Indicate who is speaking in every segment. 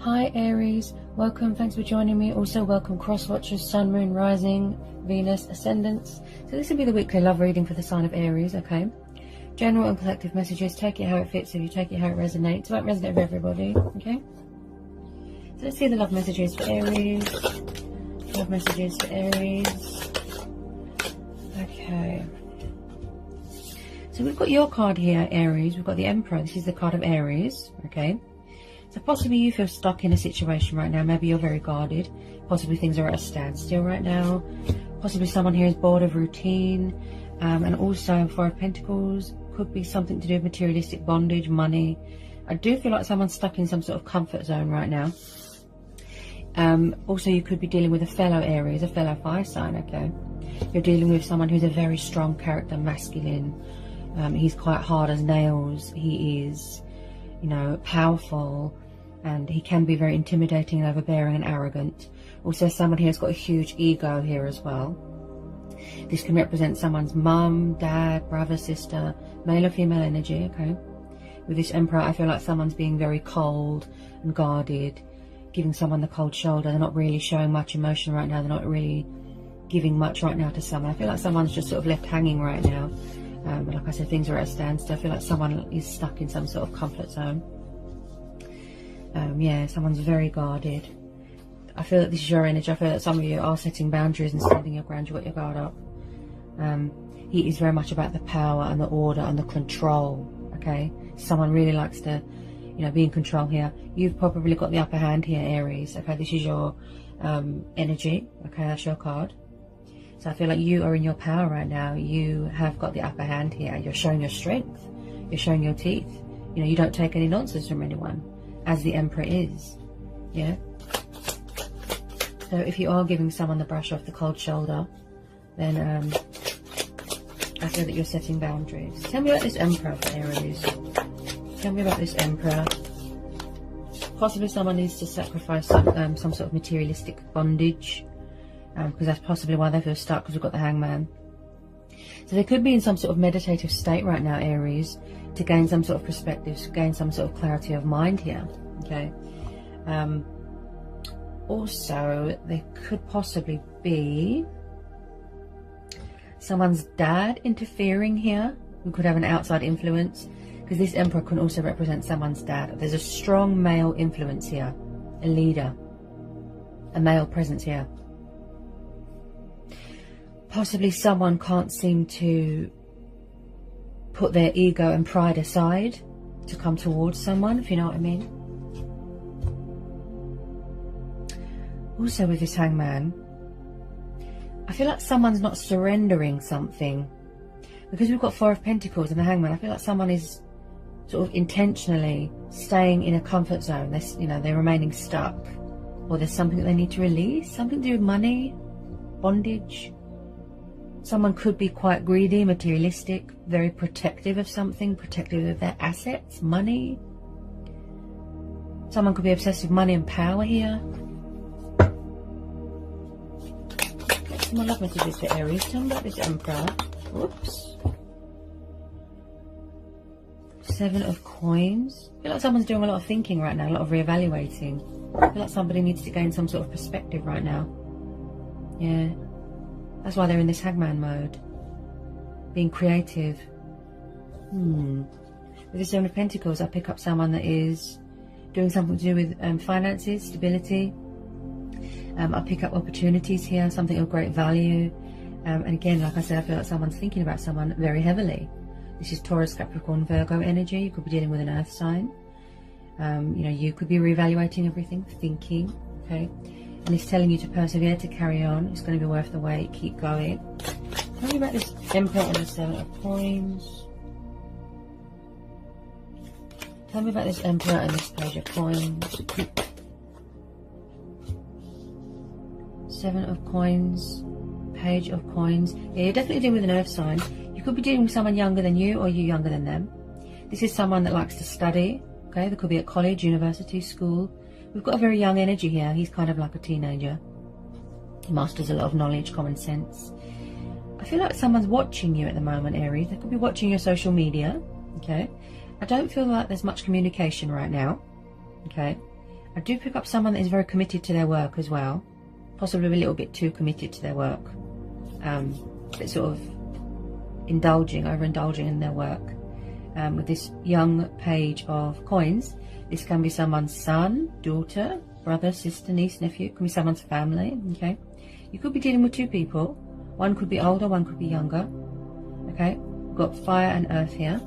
Speaker 1: Hi Aries, welcome, thanks for joining me. Also welcome cross watchers, sun, moon, rising, Venus, ascendants. So this will be the weekly love reading for the sign of Aries, okay? General and collective messages, take it how it fits. If you take it how it resonates, it won't resonate with everybody, okay? So let's see the love messages for Aries. Love messages for Aries. Okay. So we've got your card here, Aries. We've got the Emperor. This is the card of Aries, okay? So possibly you feel stuck in a situation right now. Maybe you're very guarded. Possibly things are at a standstill right now. Possibly someone here is bored of routine. And also Four of Pentacles could be something to do with materialistic bondage, money. I do feel like someone's stuck in some sort of comfort zone right now. Also you could be dealing with a fellow Aries, a fellow fire sign, okay? You're dealing with someone who's a very strong character, masculine. He's quite hard as nails. He is, you know, powerful, and he can be very intimidating and overbearing and arrogant. Also someone here has got a huge ego here as well. This can represent someone's mum, dad, brother, sister, male or female energy, okay? With this Emperor, I feel like someone's being very cold and guarded, giving someone the cold shoulder. They're not really showing much emotion right now. They're not really giving much right now to someone. I feel like someone's just sort of left hanging right now. But like I said, things are at a standstill. I feel like someone is stuck in some sort of comfort zone. Yeah, someone's very guarded. I feel that this is your energy. I feel that some of you are setting boundaries and standing your ground. You've got your guard up. He is very much about the power and the order and the control, okay? Someone really likes to, you know, be in control here. You've probably got the upper hand here, Aries, okay? This is your energy, okay? That's your card. So I feel like you are in your power right now. You have got the upper hand here. You're showing your strength. You're showing your teeth. You know, you don't take any nonsense from anyone, as the Emperor is, yeah? So if you are giving someone the brush off the cold shoulder, then I feel that you're setting boundaries. Tell me about this Emperor for Aries. Tell me about this Emperor. Possibly someone needs to sacrifice some sort of materialistic bondage. Because that's possibly why they feel stuck, because we've got the Hangman. So they could be in some sort of meditative state right now, Aries, to gain some sort of perspective, to gain some sort of clarity of mind here, okay? Also, there could possibly be someone's dad interfering here, who could have an outside influence, because this Emperor can also represent someone's dad. There's a strong male influence here, a leader, a male presence here. Possibly someone can't seem to put their ego and pride aside to come towards someone, if you know what I mean. Also with this Hangman, I feel like someone's not surrendering something. Because we've got Four of Pentacles and the Hangman, I feel like someone is sort of intentionally staying in a comfort zone. They're, you know, they're remaining stuck. Or there's something that they need to release, something to do with money, bondage. Someone could be quite greedy, materialistic, very protective of something, protective of their assets, money. Someone could be obsessed with money and power here. Get some more love messages for Aries. Tell me about this Emperor. Whoops. Seven of Coins. I feel like someone's doing a lot of thinking right now, a lot of reevaluating. I feel like somebody needs to gain some sort of perspective right now. Yeah. That's why they're in this Hangman mode. Being creative. With the Seven of Pentacles, I pick up someone that is doing something to do with finances, stability. I pick up opportunities here, something of great value. And again, like I said, I feel like someone's thinking about someone very heavily. This is Taurus, Capricorn, Virgo energy. You could be dealing with an earth sign. You know, you could be reevaluating everything, thinking, okay? And it's telling you to persevere, to carry on. It's going to be worth the wait. Keep going. Tell me about this Emperor and the Seven of Coins. Tell me about this Emperor and this Page of Coins. Seven of Coins. Page of Coins. Yeah, you're definitely dealing with an earth sign. You could be dealing with someone younger than you, or you younger than them. This is someone that likes to study. Okay, they could be at college, university, school. We've got a very young energy here. He's kind of like a teenager. He masters a lot of knowledge, common sense. I feel like someone's watching you at the moment, Aries. They could be watching your social media, okay? I don't feel like there's much communication right now, okay? I do pick up someone that is very committed to their work as well. Possibly a little bit too committed to their work. But sort of overindulging in their work. With this young page of coins, this can be someone's son, daughter, brother, sister, niece, nephew. It can be someone's family, okay? You could be dealing with two people. One could be older, one could be younger, okay? We've got fire and earth here.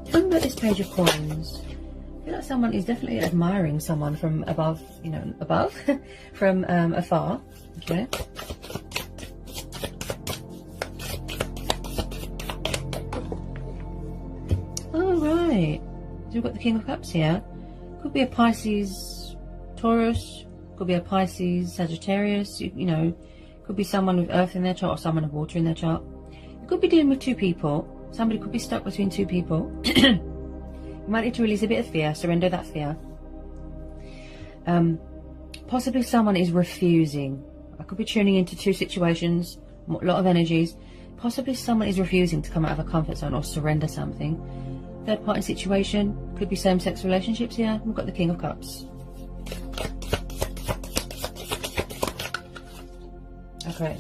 Speaker 1: Tell me about this page of coins. I feel like someone is definitely admiring someone from above, you know, from afar, okay? Right, so we've got the King of Cups here. Could be a Pisces, Taurus. Could be a Pisces, Sagittarius. You know, could be someone with earth in their chart or someone with water in their chart. You could be dealing with two people. Somebody could be stuck between two people. You might need to release a bit of fear, surrender that fear. Possibly someone is refusing. I could be tuning into two situations, a lot of energies. Possibly someone is refusing to come out of a comfort zone or surrender something. Third party situation, could be same-sex relationships here. We've got the King of Cups. Okay.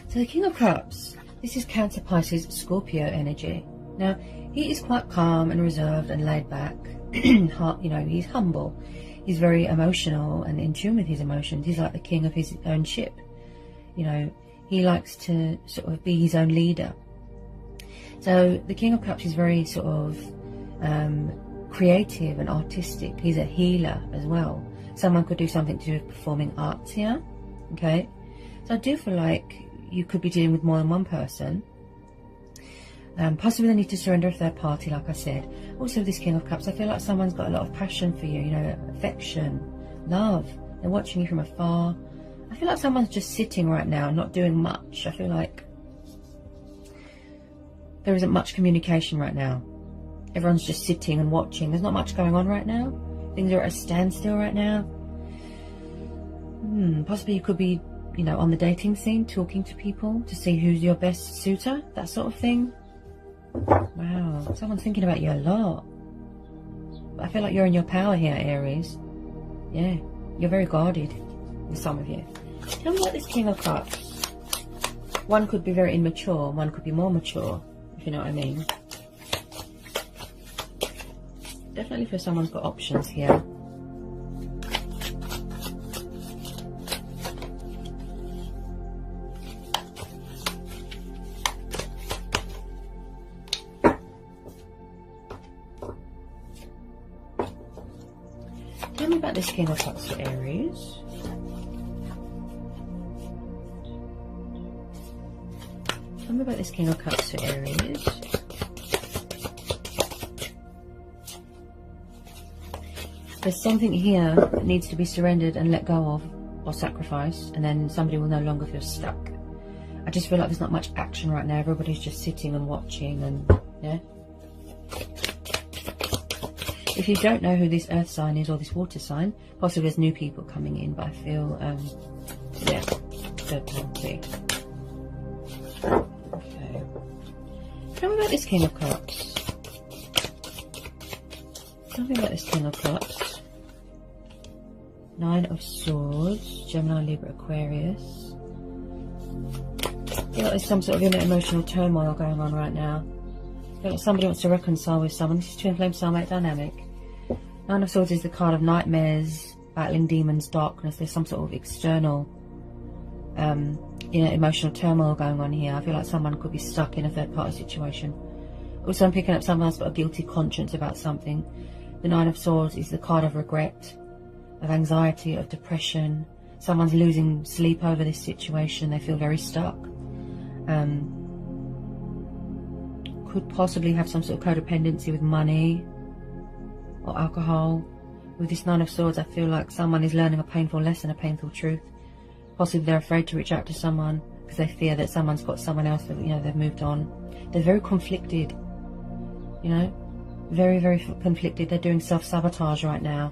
Speaker 1: So the King of Cups, this is Cancer, Pisces, Scorpio energy. Now, he is quite calm and reserved and laid back. You know, he's humble. He's very emotional and in tune with his emotions. He's like the king of his own ship. You know, he likes to sort of be his own leader. So the King of Cups is very sort of creative and artistic. He's a healer as well. Someone could do something to do with performing arts here. Okay, so I do feel like you could be dealing with more than one person. Possibly they need to surrender a third party, like I said. Also, this King of Cups, I feel like someone's got a lot of passion for you. You know, affection, love. They're watching you from afar. I feel like someone's just sitting right now, not doing much. I feel like there isn't much communication right now. Everyone's just sitting and watching. There's not much going on right now. Things are at a standstill right now. Possibly you could be, you know, on the dating scene, talking to people to see who's your best suitor, that sort of thing. Wow, someone's thinking about you a lot. I feel like you're in your power here, Aries. Yeah, you're very guarded with some of you. Tell me about this King of Cups. One could be very immature, one could be more mature, if you know what I mean. Definitely feel someone's got options here. Tell me about this King of Cups for Aries. Tell me about this King of Cups for Aries. There's something here that needs to be surrendered and let go of or sacrificed, and then somebody will no longer feel stuck. I just feel like there's not much action right now. Everybody's just sitting and watching, and yeah. If you don't know who this earth sign is or this water sign, possibly there's new people coming in, but I feel, yeah, third party. Okay. Tell me about this King of Cups. Tell me about this King of Cups. Nine of Swords, Gemini, Libra, Aquarius. I feel like there's some sort of emotional turmoil going on right now. I feel like somebody wants to reconcile with someone. This is twin flame soulmate dynamic. Nine of Swords is the card of nightmares, battling demons, darkness. There's some sort of external, emotional turmoil going on here. I feel like someone could be stuck in a third-party situation. Also, I'm picking up someone else got a guilty conscience about something. The Nine of Swords is the card of regret, of anxiety, of depression. Someone's losing sleep over this situation. They feel very stuck. Could possibly have some sort of codependency with money or alcohol. With this Nine of Swords, I feel like someone is learning a painful lesson, a painful truth. Possibly they're afraid to reach out to someone because they fear that someone's got someone else that, you know, they've moved on. They're very conflicted, you know, very, very conflicted. They're doing self-sabotage right now.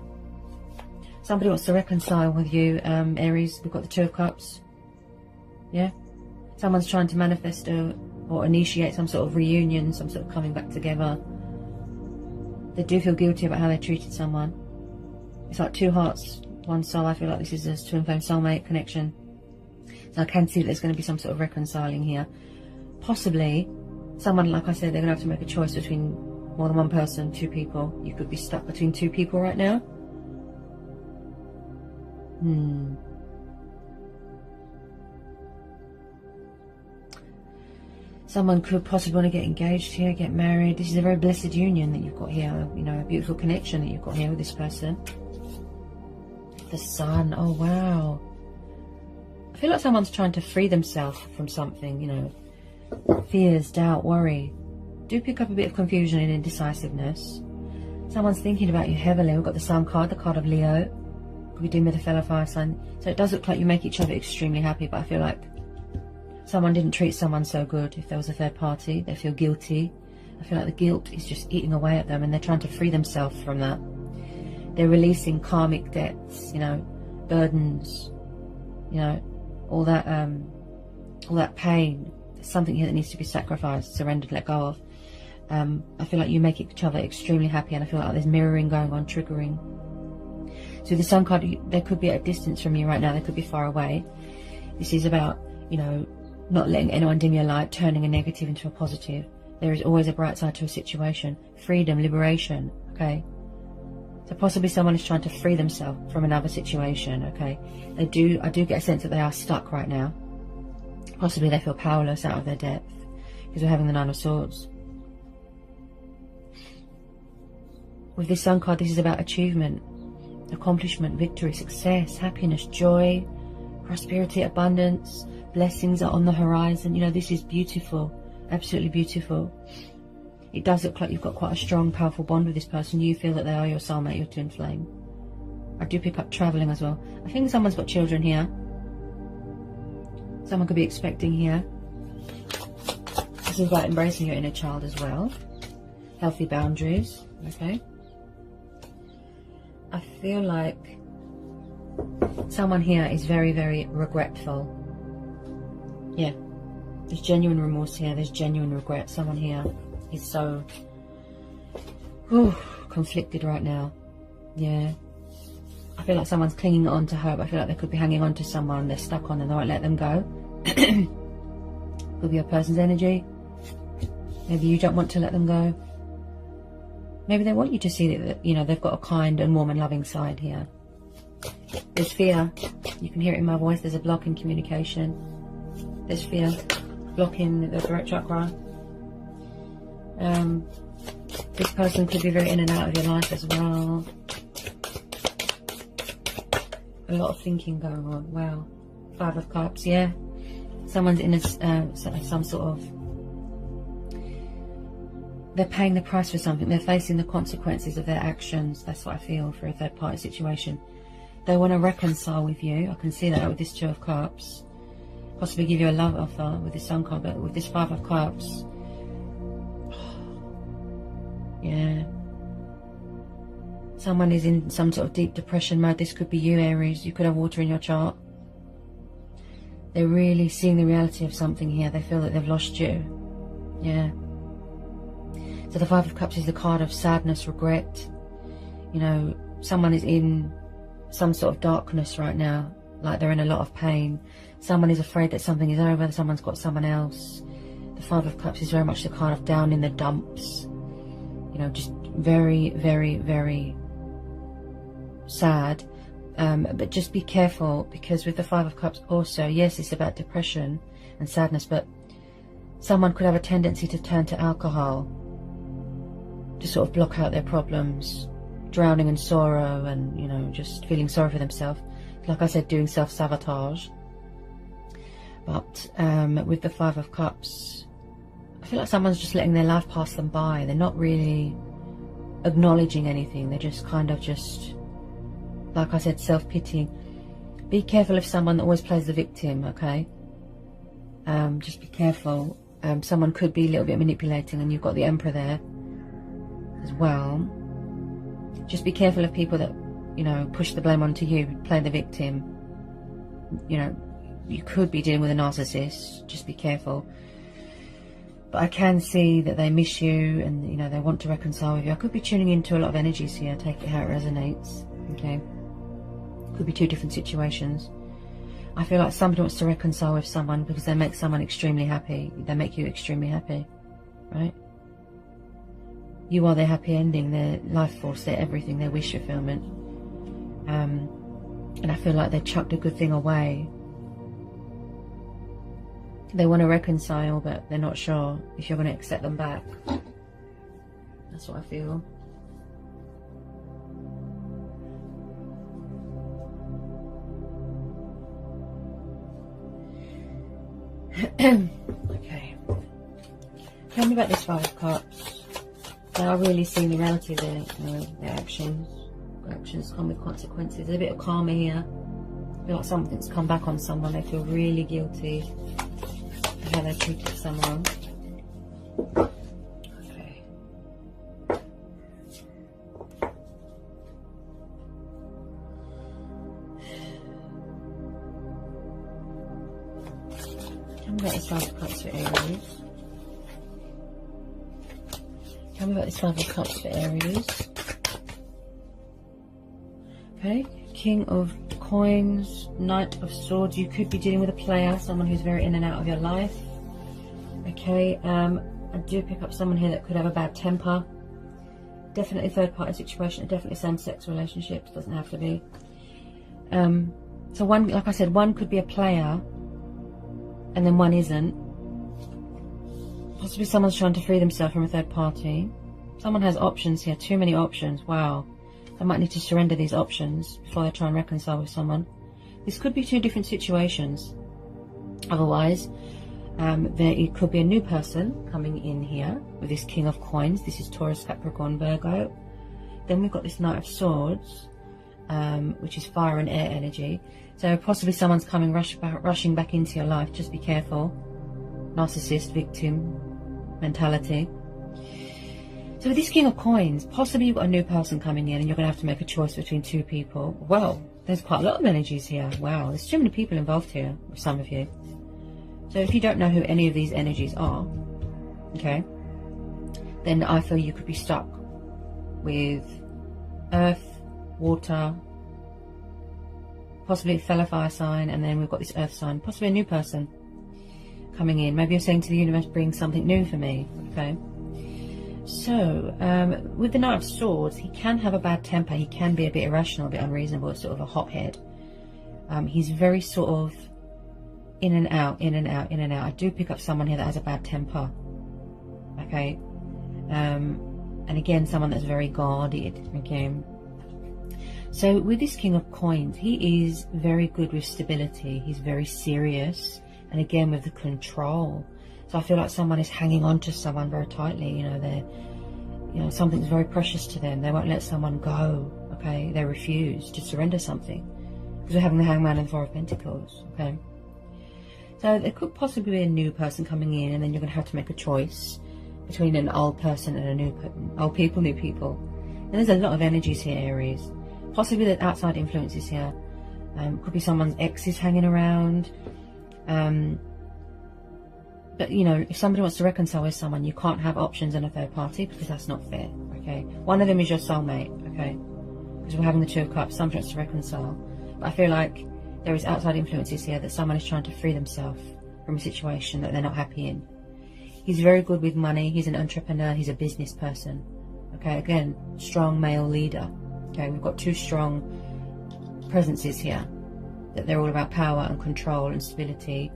Speaker 1: Somebody wants to reconcile with you, Aries. We've got the Two of Cups. Yeah. Someone's trying to manifest or initiate some sort of reunion, some sort of coming back together. They do feel guilty about how they treated someone. It's like two hearts, one soul. I feel like this is a twin flame soulmate connection. So I can see that there's going to be some sort of reconciling here. Possibly, someone, like I said, they're going to have to make a choice between more than one person, two people. You could be stuck between two people right now. Someone could possibly want to get engaged here, get married. This is a very blessed union that you've got here. You know, a beautiful connection that you've got here with this person. The Sun. Oh, wow. I feel like someone's trying to free themselves from something, you know. Fears, doubt, worry. Do pick up a bit of confusion and indecisiveness. Someone's thinking about you heavily. We've got the Sun card, the card of Leo. Could be dealing with a fellow fire sign. So it does look like you make each other extremely happy, but I feel like someone didn't treat someone so good. If there was a third party, they feel guilty. I feel like the guilt is just eating away at them, and they're trying to free themselves from that. They're releasing karmic debts, you know, burdens, you know, all that pain. There's something here that needs to be sacrificed, surrendered, let go of. I feel like you make each other extremely happy, and I feel like there's mirroring going on, triggering. So the Sun card, they could be at a distance from you right now. They could be far away. This is about, you know, not letting anyone dim your light, turning a negative into a positive. There is always a bright side to a situation. Freedom, liberation, okay? So possibly someone is trying to free themselves from another situation, okay? I do get a sense that they are stuck right now. Possibly they feel powerless, out of their depth, because we're having the Nine of Swords. With this Sun card, this is about achievement, accomplishment, victory, success, happiness, joy, prosperity, abundance. Blessings are on the horizon. You know, this is beautiful, absolutely beautiful. It does look like you've got quite a strong, powerful bond with this person. You feel that they are your soulmate, your twin flame. I do pick up travelling as well. I think someone's got children here. Someone could be expecting here. This is about embracing your inner child as well. Healthy boundaries, okay? I feel like someone here is very, very regretful. Yeah, there's genuine remorse here. There's genuine regret. Someone here is so conflicted right now. Yeah, I feel like someone's clinging on to hope. I feel like they could be hanging on to someone they're stuck on and they won't let them go. Could be a person's energy. Maybe you don't want to let them go. Maybe they want you to see that, you know, they've got a kind and warm and loving side here. There's fear. You can hear it in my voice. There's a block in communication. There's fear. Blocking the throat chakra. This person could be very in and out of your life as well. A lot of thinking going on. Wow. Five of Cups, yeah. Someone's in some sort of... They're paying the price for something. They're facing the consequences of their actions. That's what I feel for a third party situation. They want to reconcile with you. I can see that with this Two of Cups. Possibly give you a love offer with this Sun card, but with this Five of Cups. Yeah. Someone is in some sort of deep depression mode. This could be you, Aries. You could have water in your chart. They're really seeing the reality of something here. They feel that they've lost you. Yeah. So the Five of Cups is the card of sadness, regret. You know, someone is in some sort of darkness right now. Like they're in a lot of pain. Someone is afraid that something is over. Someone's got someone else. The Five of Cups is very much the card of down in the dumps. You know, just very, very, very sad. But just be careful, because with the Five of Cups also, yes, it's about depression and sadness, but someone could have a tendency to turn to alcohol to sort of block out their problems, drowning in sorrow and, you know, just feeling sorry for themselves. Like I said, doing self-sabotage. But with the Five of Cups, I feel like someone's just letting their life pass them by. They're not really acknowledging anything. They're just kind of just, like I said, self-pitying. Be careful of someone that always plays the victim, okay? Just be careful. Someone could be a little bit manipulating, and you've got the Emperor there as well. Just be careful of people that, you know, push the blame onto you, play the victim. You know, you could be dealing with a narcissist. Just be careful. But I can see that they miss you and, you know, they want to reconcile with you. I could be tuning into a lot of energies here. Take it how it resonates. Okay, could be two different situations. I feel like somebody wants to reconcile with someone because they make someone extremely happy. They make you extremely happy, right? You are their happy ending, their life force, their everything, their wish fulfillment. And I feel like they chucked a good thing away. They want to reconcile, but they're not sure if you're going to accept them back. That's what I feel. Okay. Tell me about this Five of Cups. They are really seeing the reality of their actions. Actions come with consequences. There's a bit of karma here. I feel like something's come back on someone. They feel really guilty for how they treated someone. Okay. Tell me about this Five of Cups for Aries. Tell me about this Five of Cups for Aries. Okay, King of Coins, Knight of Swords. You could be dealing with a player, someone who's very in and out of your life. Okay, I do pick up someone here that could have a bad temper. Definitely third-party situation, definitely same-sex relationships, doesn't have to be. So one, like I said, one could be a player, and then one isn't. Possibly someone's trying to free themselves from a third party. Someone has options here, too many options, wow. They might need to surrender these options before they try and reconcile with someone. This could be two different situations. Otherwise, it could be a new person coming in here with this King of Coins. This is Taurus, Capricorn, Virgo. Then we've got this Knight of Swords, which is fire and air energy. So possibly someone's coming rushing back into your life. Just be careful. Narcissist, victim mentality. So with this King of Coins, possibly you've got a new person coming in and you're going to have to make a choice between two people. Well, there's quite a lot of energies here. Wow, there's too many people involved here with some of you. So if you don't know who any of these energies are, okay, then I feel you could be stuck with earth, water, possibly a fellow fire sign, and then we've got this earth sign, possibly a new person coming in. Maybe you're saying to the universe, bring something new for me, okay? So, with the Knight of Swords, he can have a bad temper. He can be a bit irrational, a bit unreasonable, sort of a hothead. He's very sort of in and out, in and out, in and out. I do pick up someone here that has a bad temper, okay? And again, someone that's very guarded, okay? So with this King of Coins, he is very good with stability. He's very serious, and again with the control. So I feel like someone is hanging on to someone very tightly. Something's very precious to them. They won't let someone go. Okay, they refuse to surrender something because we're having the Hangman and Four of Pentacles. Okay, so there could possibly be a new person coming in, and then you're going to have to make a choice between an old person and a new new people. And there's a lot of energies here, Aries. Possibly the outside influences here. Could be someone's exes hanging around. But, if somebody wants to reconcile with someone, you can't have options in a third party because that's not fair, okay? One of them is your soulmate, okay? Because we're having the Two of Cups, someone wants to reconcile. But I feel like there is outside influences here that someone is trying to free themselves from a situation that they're not happy in. He's very good with money. He's an entrepreneur. He's a business person, okay? Again, strong male leader, okay? We've got two strong presences here. That they're all about power and control and stability.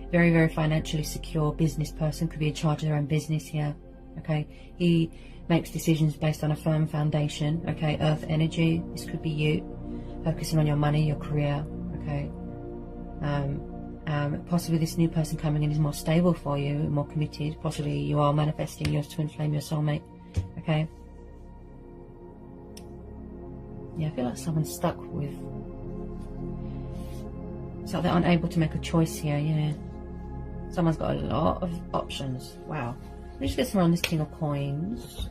Speaker 1: Very, very financially secure business person, could be in charge of their own business here, okay? He makes decisions based on a firm foundation, okay? Earth energy, this could be you, focusing on your money, your career, okay? Possibly this new person coming in is more stable for you, more committed. Possibly you are manifesting your twin flame, your soulmate, okay? Yeah, I feel like someone's stuck with... It's like they're unable to make a choice here, yeah. Someone's got a lot of options. Wow. Let me just get some around this King of Coins.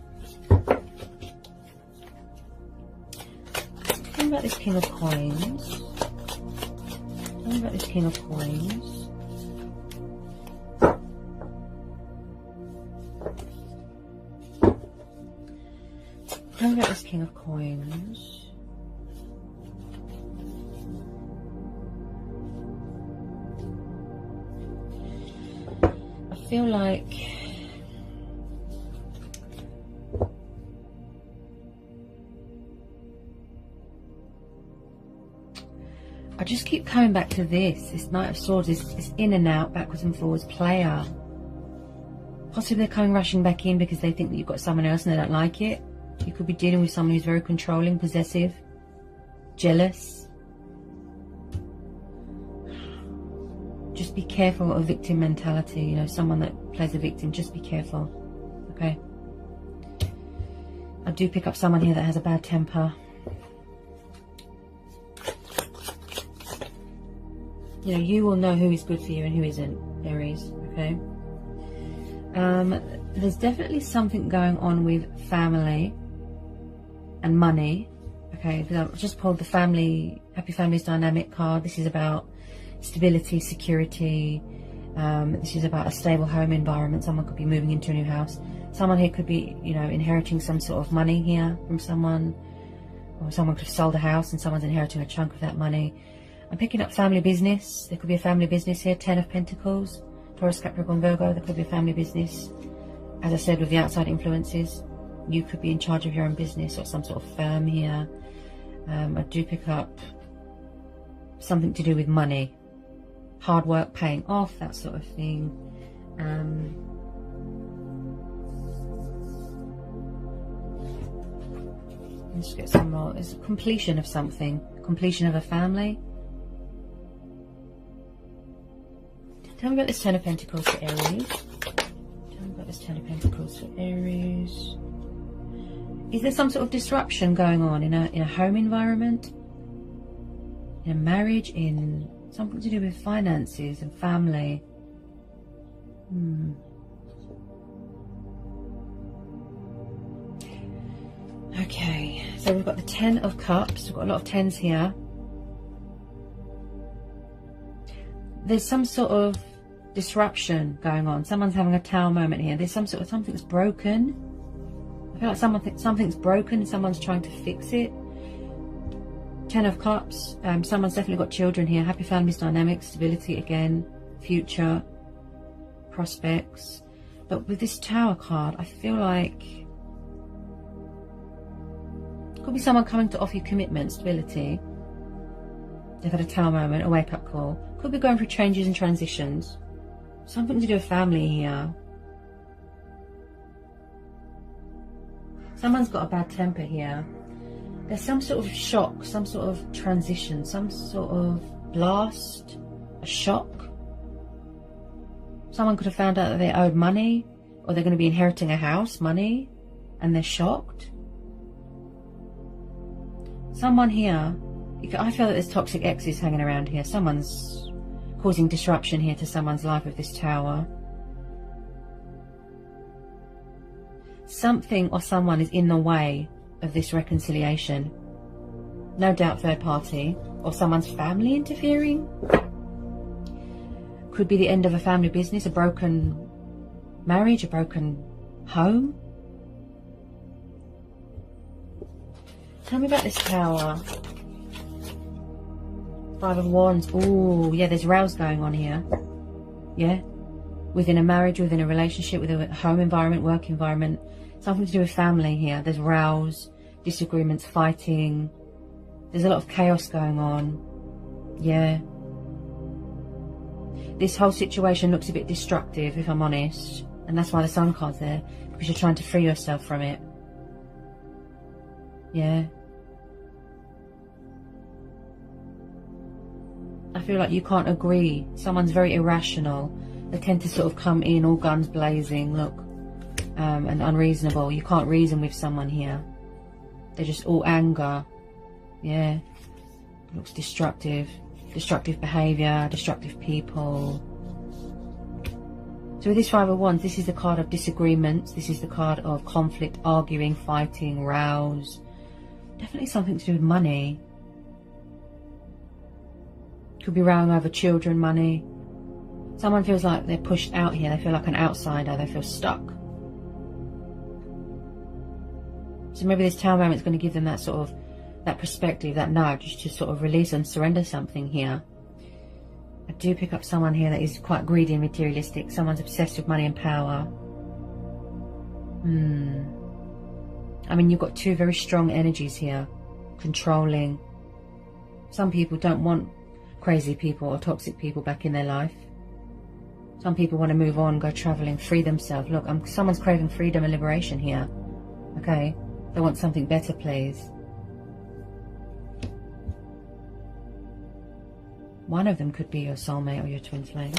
Speaker 1: Tell me about this King of Coins. Tell me about this King of Coins. Tell me about this King of Coins. feel like I just keep coming back to this Knight of Swords, this in and out, backwards and forwards player. Possibly they're coming rushing back in because they think that you've got someone else and they don't like it. You could be dealing with someone who's very controlling, possessive, jealous. Just be careful of victim mentality, you know, someone that plays a victim, just be careful, okay? I do pick up someone here that has a bad temper. You know, you will know who is good for you and who isn't, Aries, okay? There's definitely something going on with family and money, okay? I've just pulled the family, Happy Families Dynamic card. This is about stability, security. This is about a stable home environment. Someone could be moving into a new house. Someone here could be, you know, inheriting some sort of money here from someone, or someone could have sold a house and someone's inheriting a chunk of that money. I'm picking up family business. There could be a family business here. 10 of Pentacles, Taurus, Capricorn, Virgo. There could be a family business. As I said, with the outside influences, you could be in charge of your own business or some sort of firm here. I do pick up something to do with money, hard work paying off, that sort of thing. Let's get some more. It's a completion of something, completion of a family. Tell me about this 10 of Pentacles for Aries. Tell me about this 10 of Pentacles for Aries. Is there some sort of disruption going on in a home environment, in a marriage, in something to do with finances and family? Okay, so we've got the 10 of Cups. We've got a lot of 10s here. There's some sort of disruption going on. Someone's having a Tower moment here. There's some sort of something's broken. I feel like something's broken and someone's trying to fix it. 10 of Cups. Someone's definitely got children here. Happy Families Dynamics, stability again, future, prospects. But with this Tower card, I feel like it could be someone coming to offer you commitment, stability. They've had a Tower moment, a wake-up call. Could be going through changes and transitions. Something to do with family here. Someone's got a bad temper here. There's some sort of shock, some sort of transition, some sort of blast, a shock. Someone could have found out that they owed money, or they're going to be inheriting a house, money, and they're shocked. Someone here, I feel that there's toxic exes hanging around here. Someone's causing disruption here to someone's life with this Tower. Something or someone is in the way of this reconciliation. No doubt third party or someone's family interfering. Could be the end of a family business, a broken marriage, a broken home. Tell me about this Tower. 5 of Wands. Oh, yeah, there's rows going on here. Yeah. Within a marriage, within a relationship, within a home environment, work environment. Something to do with family here. There's rows, disagreements, fighting. There's a lot of chaos going on. Yeah. This whole situation looks a bit destructive, if I'm honest. And that's why the Sun card's there. Because you're trying to free yourself from it. Yeah. I feel like you can't agree. Someone's very irrational. They tend to sort of come in all guns blazing, look, and unreasonable. You can't reason with someone here. They're just all anger. Yeah. Looks destructive. Destructive behaviour, destructive people. So with this 5 of Wands, this is the card of disagreements. This is the card of conflict, arguing, fighting, rows. Definitely something to do with money. Could be rowing over children, money. Someone feels like they're pushed out here. They feel like an outsider. They feel stuck. So maybe this Tower moment is going to give them that sort of, that perspective, that nudge to sort of release and surrender something here. I do pick up someone here that is quite greedy and materialistic. Someone's obsessed with money and power. I mean, you've got two very strong energies here. Controlling. Some people don't want crazy people or toxic people back in their life. Some people want to move on, go traveling, free themselves. Look, someone's craving freedom and liberation here. Okay? They want something better, please. One of them could be your soulmate or your twin flame.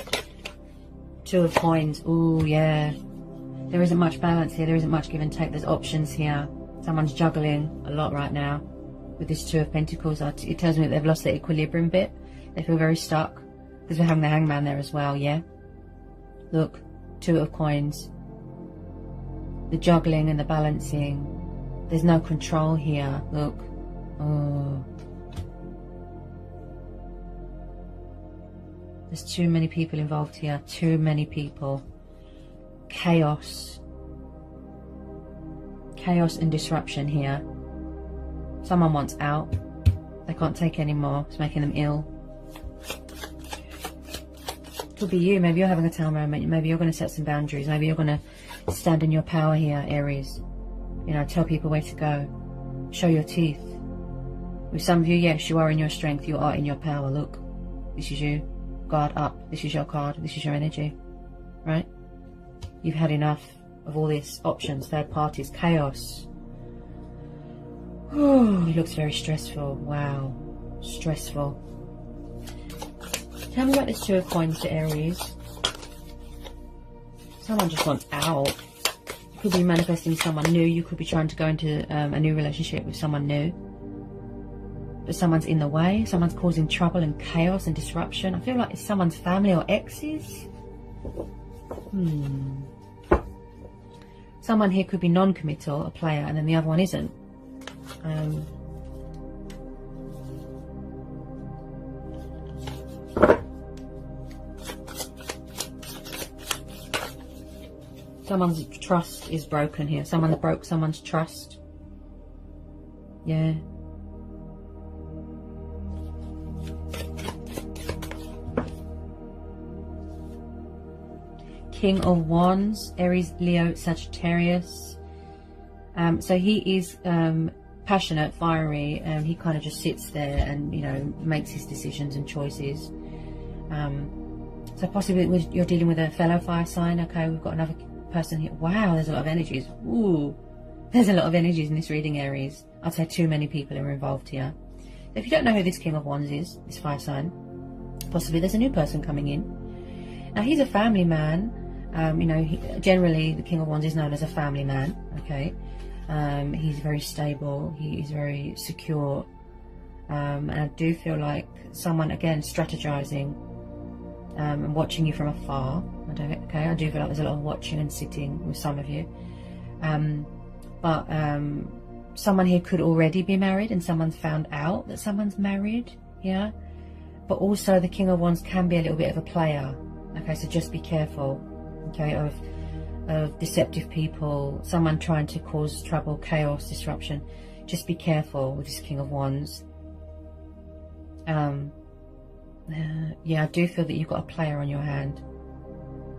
Speaker 1: Two of coins. Ooh, yeah. There isn't much balance here. There isn't much give and take. There's options here. Someone's juggling a lot right now with this Two of Pentacles. It tells me that they've lost their equilibrium bit. They feel very stuck because we're having the Hangman there as well, yeah? Look, Two of Coins. The juggling and the balancing. There's no control here. Look. Oh. There's too many people involved here. Too many people. Chaos. Chaos and disruption here. Someone wants out. They can't take anymore. It's making them ill. Could be you. Maybe you're having a tower moment. Maybe you're going to set some boundaries. Maybe you're going to stand in your power here, Aries. You know, tell people where to go. Show your teeth. With some of you, yes, you are in your strength. You are in your power. Look. This is you. Guard up. This is your card. This is your energy. Right? You've had enough of all these options, third parties, chaos. Oh, it looks very stressful. Wow. Stressful. Tell me about this Two of Coins to Aries. Someone just wants out. You could be manifesting someone new. You could be trying to go into a new relationship with someone new. But someone's in the way. Someone's causing trouble and chaos and disruption. I feel like it's someone's family or exes. Someone here could be non-committal, a player, and then the other one isn't. Someone's trust is broken here. Someone that broke someone's trust. Yeah. King of Wands, Aries, Leo, Sagittarius. So he is passionate, fiery. He kind of just sits there and, you know, makes his decisions and choices. So possibly you're dealing with a fellow fire sign. Okay, we've got another person here. Wow, there's a lot of energies. Ooh, there's a lot of energies in this reading, Aries. I'd say too many people are involved here. If you don't know who this King of Wands is, this fire sign, possibly there's a new person coming in. Now, he's a family man. You know, generally the King of Wands is known as a family man, okay? He's very stable, he is very secure, and I do feel like someone, again, strategizing and watching you from afar. I do feel like there's a lot of watching and sitting with some of you. But someone here could already be married and someone's found out that someone's married, yeah? But also the King of Wands can be a little bit of a player, okay? So just be careful. Okay, of deceptive people, someone trying to cause trouble, chaos, disruption. Just be careful with this King of Wands. Yeah, I do feel that you've got a player on your hand.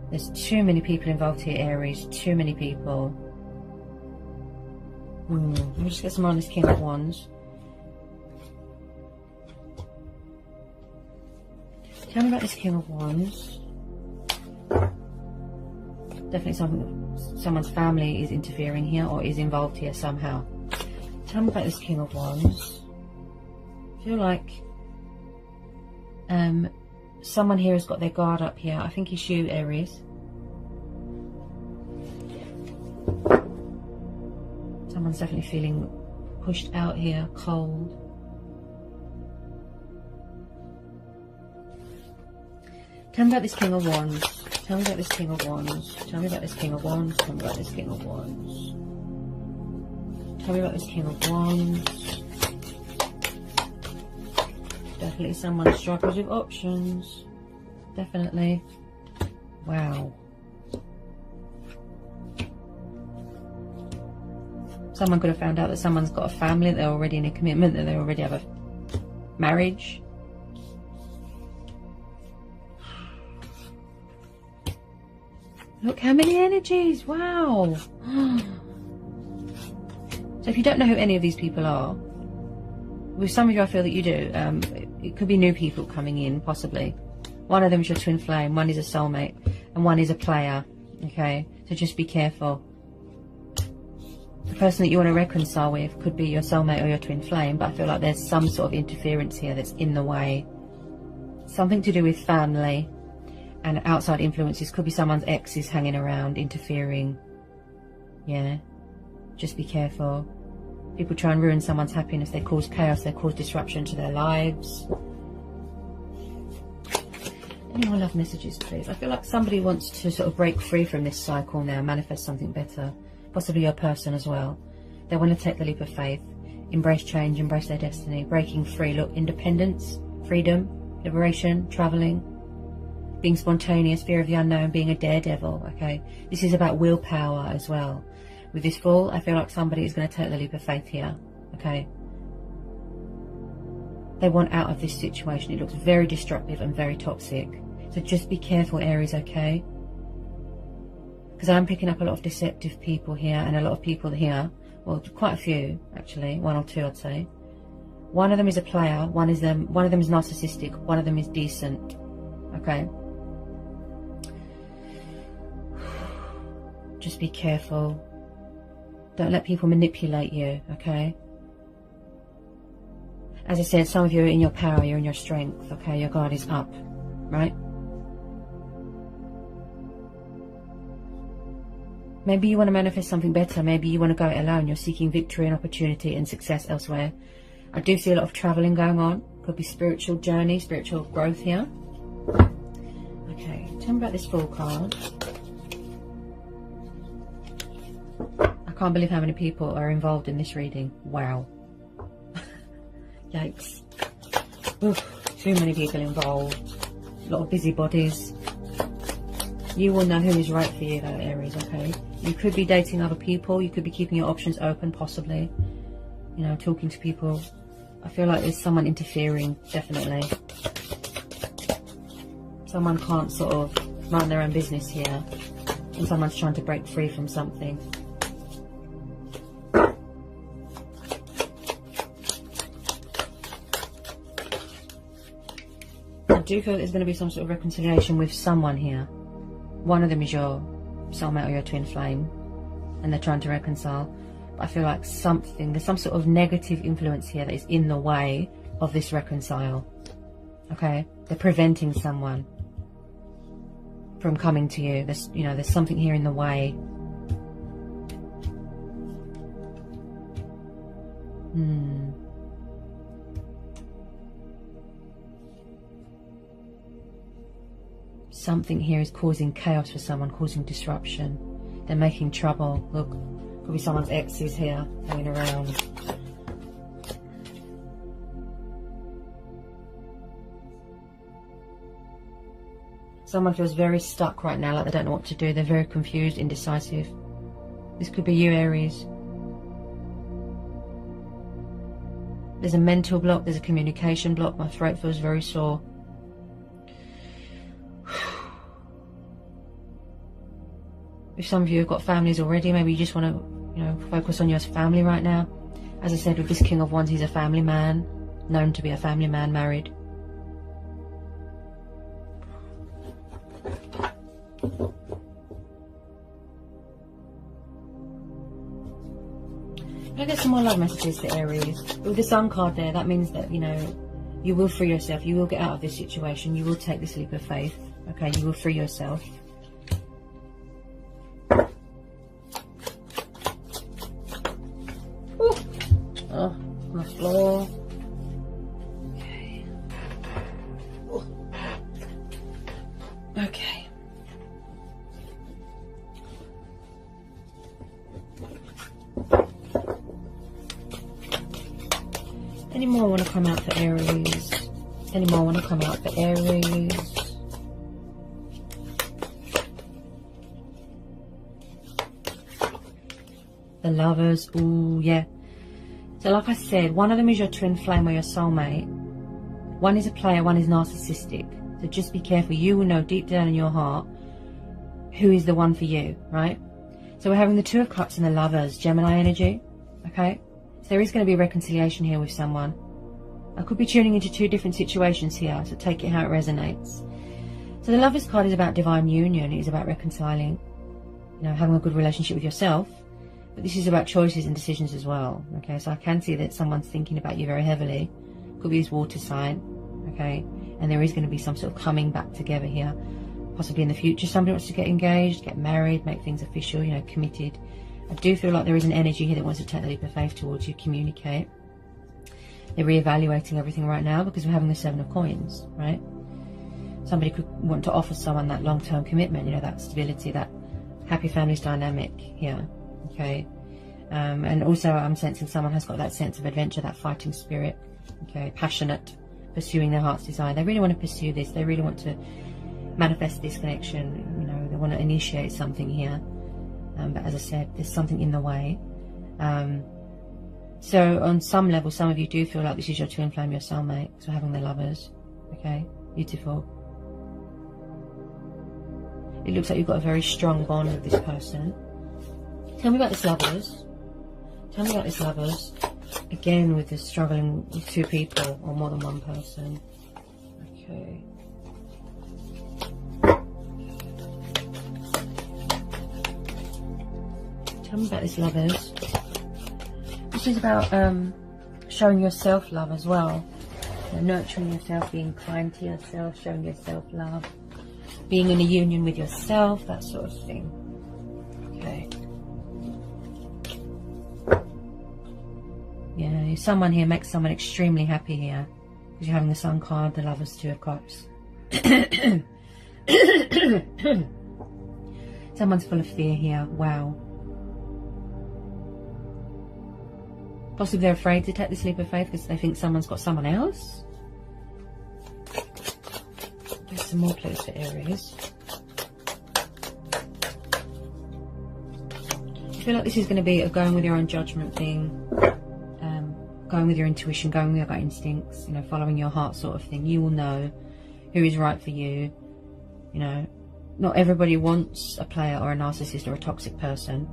Speaker 1: There's too many people involved here, Aries. Too many people. Let me just get some more on this King of Wands. Tell me about this King of Wands. Definitely someone's family is interfering here or is involved here somehow. Tell me about this King of Wands. I feel like someone here has got their guard up here. I think it's you, Aries. Someone's definitely feeling pushed out here, cold. Tell me about this King of Wands. Tell me about this King of Wands. Tell me about this King of Wands. Tell me about this King of Wands. Tell me about this King of Wands. Definitely someone struggles with options. Definitely. Wow. Someone could have found out that someone's got a family, that they're already in a commitment, that they already have a marriage. Look how many energies. Wow. So if you don't know who any of these people are, with some of you I feel that you do. It could be new people coming in, possibly. One of them is your twin flame, one is a soulmate, and one is a player. Okay, so just be careful. The person that you want to reconcile with could be your soulmate or your twin flame, but I feel like there's some sort of interference here that's in the way. Something to do with family and outside influences. Could be someone's ex is hanging around, interfering. Yeah, just be careful. People try and ruin someone's happiness. They cause chaos, they cause disruption to their lives. Any more love messages, please? I feel like somebody wants to sort of break free from this cycle now, manifest something better. Possibly your person as well. They want to take the leap of faith, embrace change, embrace their destiny, breaking free. Look, independence, freedom, liberation, traveling, being spontaneous, fear of the unknown, being a daredevil. Okay, this is about willpower as well. With this Fool, I feel like somebody is going to take the leap of faith here. Okay, they want out of this situation. It looks very destructive and very toxic. So just be careful, Aries, okay? Because I'm picking up a lot of deceptive people here, and a lot of people here, well, quite a few actually, one or two I'd say. One of them is a player, one of them is narcissistic, one of them is decent. Okay, just be careful. Don't let people manipulate you, okay? As I said, some of you are in your power, you're in your strength, okay? Your guard is up, right? Maybe you want to manifest something better. Maybe you want to go it alone. You're seeking victory and opportunity and success elsewhere. I do see a lot of traveling going on. Could be spiritual journey, spiritual growth here. Okay, tell me about this Fool card. I can't believe how many people are involved in this reading. Wow. Yikes. Oof, too many people involved. A lot of busybodies. You will know who is right for you though, Aries, okay? You could be dating other people. You could be keeping your options open, possibly. You know, talking to people. I feel like there's someone interfering, definitely. Someone can't sort of run their own business here. And someone's trying to break free from something. I do feel there's going to be some sort of reconciliation with someone here. One of them is your soulmate or your twin flame, and they're trying to reconcile. But I feel like there's some sort of negative influence here that is in the way of this reconcile. Okay, they're preventing someone from coming to you. There's something here in the way. Something here is causing chaos for someone, causing disruption. They're making trouble. Look, could be someone's exes here hanging around. Someone feels very stuck right now, like they don't know what to do. They're very confused, indecisive. This could be you, Aries. There's a mental block, there's a communication block. My throat feels very sore. If some of you have got families already, maybe you just want to, focus on your family right now. As I said, with this King of Wands, he's a family man, known to be a family man, married. Can I get some more love messages for Aries? With the Sun card there, that means that, you will free yourself. You will get out of this situation. You will take this leap of faith. Okay, you will free yourself. Oh, on the floor. Okay. Ooh. Okay. Any more want to come out for Aries? Any more want to come out for Aries? The Lovers. Ooh, yeah. So like I said, one of them is your twin flame or your soulmate. One is a player, one is narcissistic. So just be careful. You will know deep down in your heart who is the one for you, right? So we're having the Two of Cups and the Lovers, Gemini energy, okay? So there is going to be reconciliation here with someone. I could be tuning into two different situations here, so take it how it resonates. So the Lovers card is about divine union. It is about reconciling, you know, having a good relationship with yourself. But this is about choices and decisions as well, okay? So I can see that someone's thinking about you very heavily. Could be this water sign, okay? And there is going to be some sort of coming back together here. Possibly in the future, somebody wants to get engaged, get married, make things official, you know, committed. I do feel like there is an energy here that wants to take the leap of faith towards you, communicate. They're reevaluating everything right now because we're having the Seven of Coins, right? Somebody could want to offer someone that long-term commitment, you know, that stability, that happy families dynamic here, okay? And also I'm sensing someone has got that sense of adventure, that fighting spirit, okay? Passionate, pursuing their heart's desire. They really want to pursue this. They really want to manifest this connection, you know, they want to initiate something here. But as I said, there's something in the way. So on some level, some of you do feel like this is your twin flame, your soulmate. So having the Lovers, okay? Beautiful. It looks like you've got a very strong bond with this person. Tell me about this Lovers. Tell me about this Lovers. Again, with this struggling with two people or more than one person. Okay. Tell me about this Lovers. This is about showing yourself love as well. You know, nurturing yourself, being kind to yourself, showing yourself love. Being in a union with yourself, that sort of thing. Okay. Yeah, someone here makes someone extremely happy here. Because you're having the Sun card, the Lovers, Two of Cups. Someone's full of fear here. Wow. Possibly they're afraid to take this leap of faith because they think someone's got someone else. Get some more clues for Aries. I feel like this is going to be a going with your own judgment thing. Going with your intuition, going with your gut instincts, you know, following your heart sort of thing. You will know who is right for you. You know, not everybody wants a player or a narcissist or a toxic person.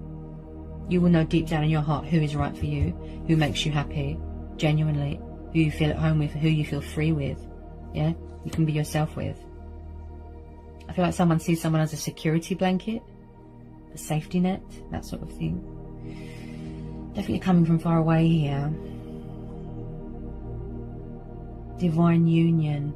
Speaker 1: You will know deep down in your heart who is right for you, who makes you happy, genuinely, who you feel at home with, who you feel free with. Yeah, you can be yourself with. I feel like someone sees someone as a security blanket, a safety net, that sort of thing. Definitely coming from far away here. Divine union.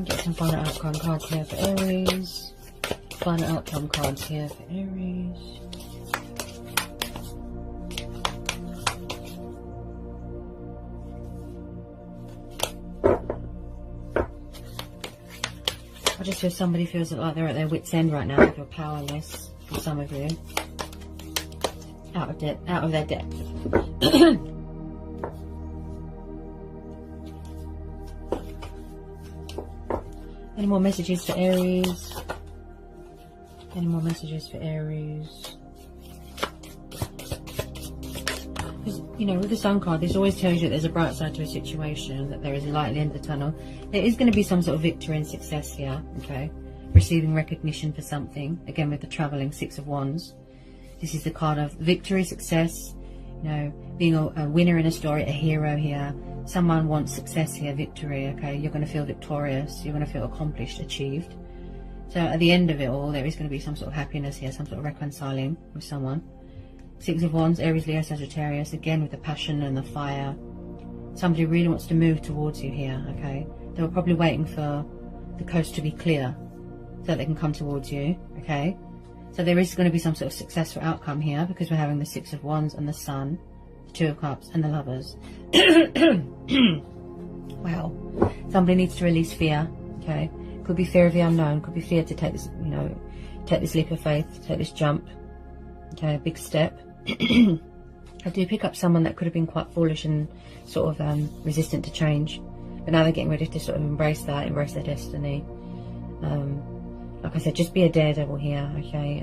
Speaker 1: Get some final outcome cards here for Aries. Final outcome cards here for Aries. I just feel somebody feels like they're at their wit's end right now. They feel powerless, for some of you. Out of their depth. Any more messages for Aries? Any more messages for Aries? Because, you know, with the Sun card, this always tells you that there's a bright side to a situation, that there is a light at the end of the tunnel. There is going to be some sort of victory and success here, okay? Receiving recognition for something. Again, with the traveling Six of Wands. This is the card of victory, success, you know, being a winner in a story, a hero here. Someone wants success here, victory, okay? You're going to feel victorious. You're going to feel accomplished, achieved. So at the end of it all, there is going to be some sort of happiness here, some sort of reconciling with someone. Six of Wands, Aries, Leo, Sagittarius, again with the passion and the fire. Somebody really wants to move towards you here, okay? They were probably waiting for the coast to be clear so that they can come towards you, okay? So there is going to be some sort of successful outcome here because we're having the Six of Wands and the Sun, the Two of Cups and the Lovers. Wow. Somebody needs to release fear, okay? Could be fear of the unknown, could be fear to take this, you know, take this leap of faith, take this jump, okay, a big step. I do pick up someone that could have been quite foolish and sort of resistant to change, but now they're getting ready to sort of embrace that, embrace their destiny. Like I said, just be a daredevil here, okay?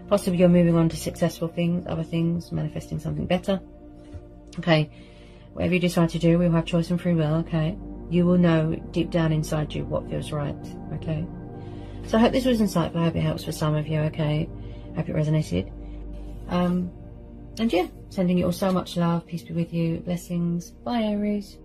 Speaker 1: Possibly you're moving on to successful things, other things, manifesting something better. Okay, whatever you decide to do, we'll have choice and free will, okay? You will know deep down inside you what feels right, okay? So I hope this was insightful. I hope it helps for some of you, okay? I hope it resonated. And yeah, sending you all so much love. Peace be with you. Blessings. Bye, Aries.